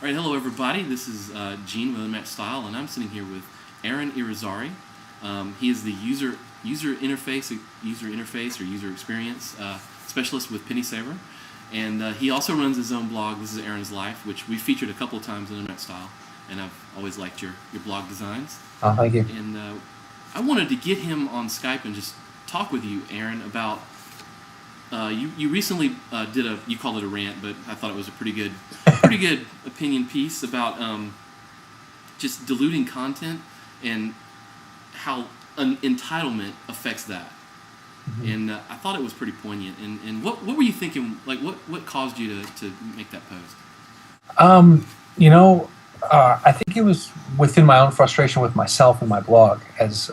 All right, hello everybody. This is Gene with Unmatched Style, and I'm sitting here with Arron Irizzary. He is the user interface or user experience specialist with Penny Saver, and he also runs his own blog. This is Arron's Life, which we featured a couple of times in Unmatched Style, and I've always liked your blog designs. Oh, thank you. And I wanted to get him on Skype and just talk with you, Arron, about. You recently did you called it a rant, but I thought it was a pretty good opinion piece about just diluting content and how an entitlement affects that. Mm-hmm. And I thought it was pretty poignant. And what were you thinking? Like, what caused you to make that post? I think it was within my own frustration with myself and my blog. As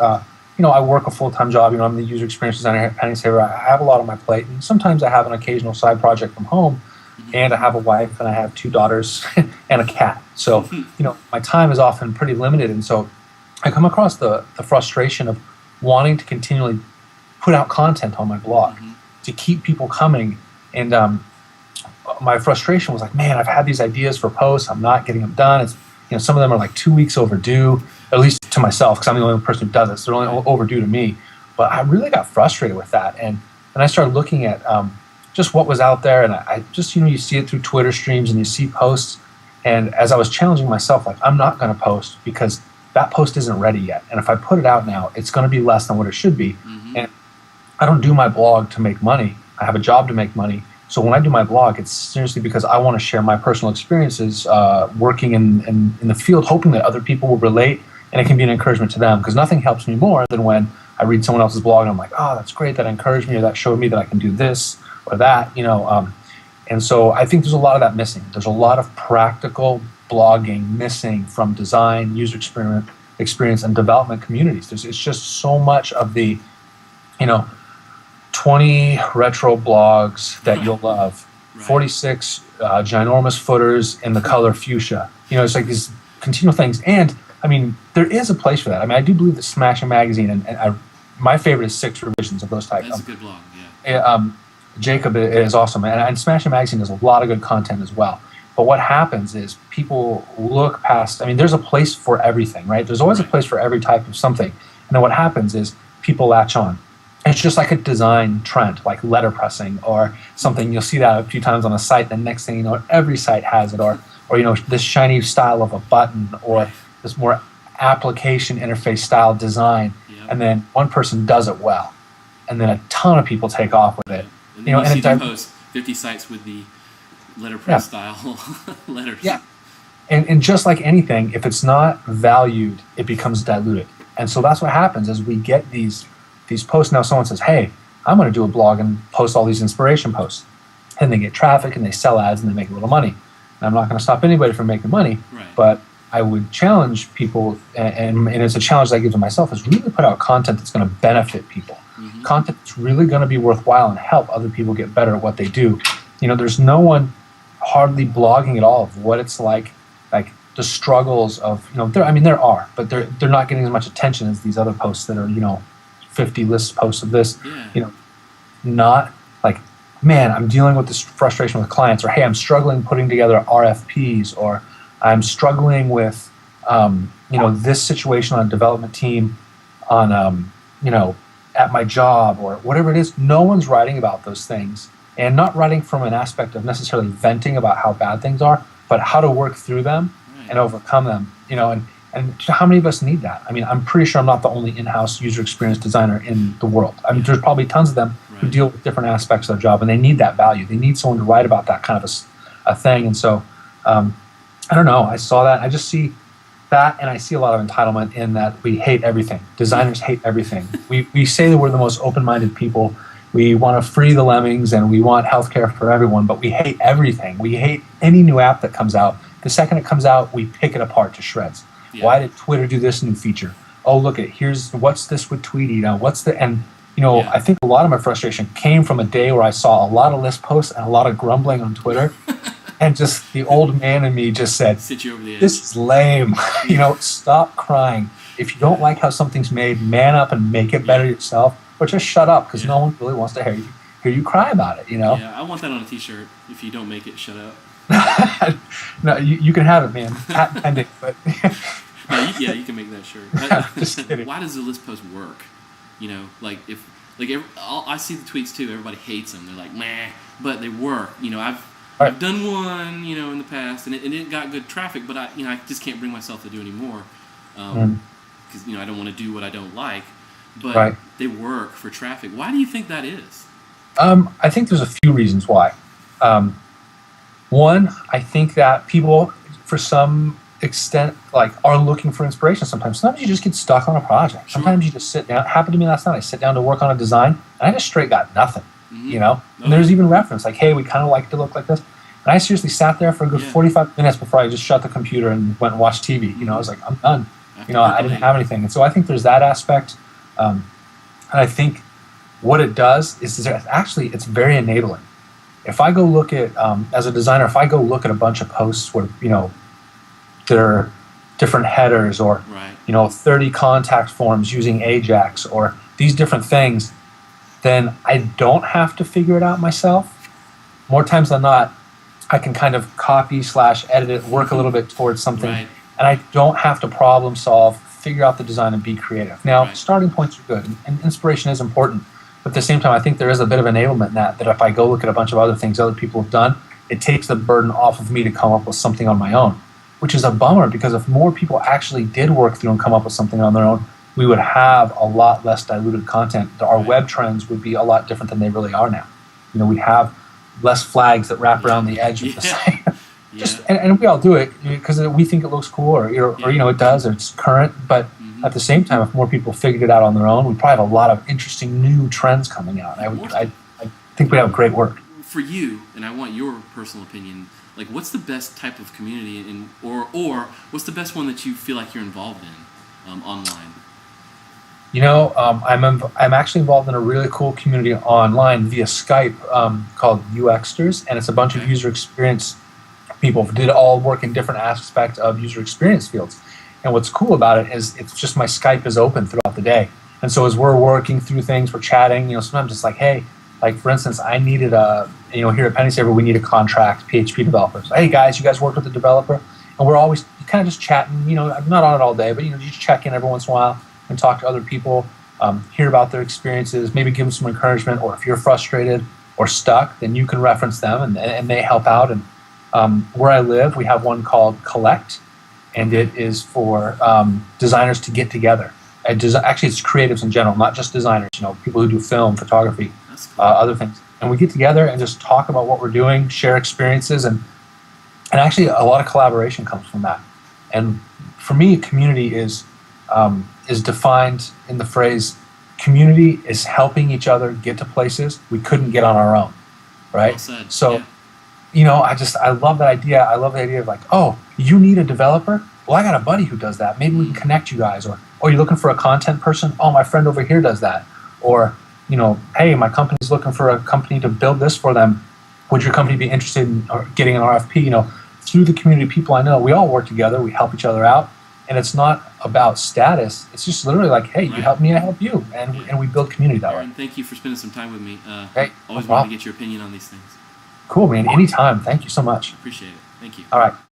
I work a full-time job. I'm the user experience designer at Penny Saver. I have a lot on my plate, and sometimes I have an occasional side project from home. Mm-hmm. And I have a wife, and I have 2 daughters and a cat. So, my time is often pretty limited, and so I come across the frustration of wanting to continually put out content on my blog to keep people coming. And my frustration was like, man, I've had these ideas for posts. I'm not getting them done. It's some of them are like 2 weeks overdue, at least to myself, because I'm the only person who does it. So they're only overdue to me. But I really got frustrated with that. And I started looking at just what was out there. And I just, you see it through Twitter streams and you see posts. And as I was challenging myself, like, I'm not going to post because that post isn't ready yet. And if I put it out now, it's going to be less than what it should be. Mm-hmm. And I don't do my blog to make money. I have a job to make money. So when I do my blog, it's seriously because I want to share my personal experiences working in the field, hoping that other people will relate and it can be an encouragement to them. Because nothing helps me more than when I read someone else's blog and I'm like, oh, that's great, that encouraged me, or that showed me that I can do this or that, And so I think there's a lot of that missing. There's a lot of practical blogging missing from design, user experience, and development communities. It's just so much of the, 20 retro blogs that you'll love, 46 ginormous footers in the color fuchsia. It's like these continual things. And, there is a place for that. I do believe that Smashing Magazine, and my favorite is 6 revisions of those types. That's a good blog, yeah. Jacob is awesome. And Smashing Magazine does a lot of good content as well. But what happens is people look past, there's a place for everything, right? There's always a place for every type of something. And then what happens is people latch on. It's just like a design trend, like letterpressing or something. You'll see that a few times on a site. The next thing you know, every site has it, or this shiny style of a button, or this more application interface style design. Yep. And then one person does it well, and then a ton of people take off with it. And then you see them post 50 sites with the letterpress style letters. Yeah, and just like anything, if it's not valued, it becomes diluted. And so that's what happens as we get these posts. Now someone says, hey, I'm going to do a blog and post all these inspiration posts. And they get traffic and they sell ads and they make a little money. And I'm not going to stop anybody from making money, but I would challenge people, and it's a challenge that I give to myself, is really put out content that's going to benefit people. Mm-hmm. Content that's really going to be worthwhile and help other people get better at what they do. There's no one hardly blogging at all of what it's like the struggles of, there are, but they're not getting as much attention as these other posts that are, 50 list posts of this, not like, man, I'm dealing with this frustration with clients, or hey, I'm struggling putting together RFPs, or I'm struggling with, this situation on a development team on, at my job, or whatever it is. No one's writing about those things, and not writing from an aspect of necessarily venting about how bad things are, but how to work through them and overcome them, and how many of us need that? I'm pretty sure I'm not the only in-house user experience designer in the world. There's probably tons of them who deal with different aspects of their job, and they need that value. They need someone to write about that kind of a thing. And so, I don't know. I saw that. I just see that, and I see a lot of entitlement in that we hate everything. Designers hate everything. We say that we're the most open-minded people. We want to free the lemmings, and we want healthcare for everyone, but we hate everything. We hate any new app that comes out. The second it comes out, we pick it apart to shreds. Yeah. Why did Twitter do this new feature? Oh, look at what's this with Tweety? I think a lot of my frustration came from a day where I saw a lot of list posts and a lot of grumbling on Twitter, and just the old man in me just said, sit you over the edge. This is lame. Stop crying. If you don't like how something's made, man up and make it better yourself, or just shut up, because no one really wants to hear you cry about it. Yeah, I want that on a t-shirt. If you don't make it, shut up. No, you can have it, man. Patent pending, but No, you can make that shirt. just kidding. Why does the list post work? Like if I see the tweets too. Everybody hates them. They're like, meh, but they work. I've done one, in the past, and it got good traffic, but I just can't bring myself to do anymore, because I don't want to do what I don't like. But they work for traffic. Why do you think that is? I think there's a few reasons why. One, I think that people, for some extent, are looking for inspiration sometimes. Sometimes you just get stuck on a project. Sure. Sometimes you just sit down. It happened to me last night. I sit down to work on a design, and I just straight got nothing, And there's even reference, like, hey, we kind of like it to look like this. And I seriously sat there for a good 45 minutes before I just shut the computer and went and watched TV. I was like, I'm done. I didn't have anything. And so I think there's that aspect. And I think what it does is it's very enabling. If I go look at, as a designer, if I go look at a bunch of posts where, there are different headers or, 30 contact forms using Ajax or these different things, then I don't have to figure it out myself. More times than not, I can kind of copy/edit it, work a little bit towards something, and I don't have to problem solve, figure out the design, and be creative. Now, starting points are good, and inspiration is important, but at the same time, I think there is a bit of enablement in that if I go look at a bunch of other things other people have done, it takes the burden off of me to come up with something on my own, which is a bummer, because if more people actually did work through and come up with something on their own, we would have a lot less diluted content. Our web trends would be a lot different than they really are now. We'd have less flags that wrap around the edge of the site. And we all do it because we think it looks cool, or it does, or it's current. But at the same time, if more people figured it out on their own, we'd probably have a lot of interesting new trends coming out. I think we'd have great work. For you, and I want your personal opinion, like, what's the best type of community, or what's the best one that you feel like you're involved in online? I'm actually involved in a really cool community online via Skype called UXters, and it's a bunch of user experience people who did all work in different aspects of user experience fields. And what's cool about it is it's just my Skype is open throughout the day. And so as we're working through things, we're chatting, sometimes it's like, hey, like for instance, I needed here at Penny Saver, we need a contract PHP developer. So, hey guys, you guys worked with the developer? And we're always kind of just chatting, I'm not on it all day, but you just check in every once in a while and talk to other people, hear about their experiences, maybe give them some encouragement, or if you're frustrated or stuck, then you can reference them and they help out. And where I live, we have one called Collect, and it is for designers to get together. Actually, it's creatives in general, not just designers, people who do film, photography, other things. And we get together and just talk about what we're doing, share experiences, and actually a lot of collaboration comes from that. And for me, community is defined in the phrase, community is helping each other get to places we couldn't get on our own, right? Well said. So, I love that idea. I love the idea of like, oh, you need a developer? Well, I got a buddy who does that. Maybe we can connect you guys. Or you're looking for a content person? Oh, my friend over here does that. Or, hey, my company's looking for a company to build this for them. Would your company be interested in getting an RFP? Through the community of people I know, we all work together. We help each other out. And it's not about status. It's just literally like, hey, you help me, I help you. And we build community that way. Aaron, thank you for spending some time with me. Hey, always want to get your opinion on these things. Cool, man. Anytime. Thank you so much. Appreciate it. Thank you. All right.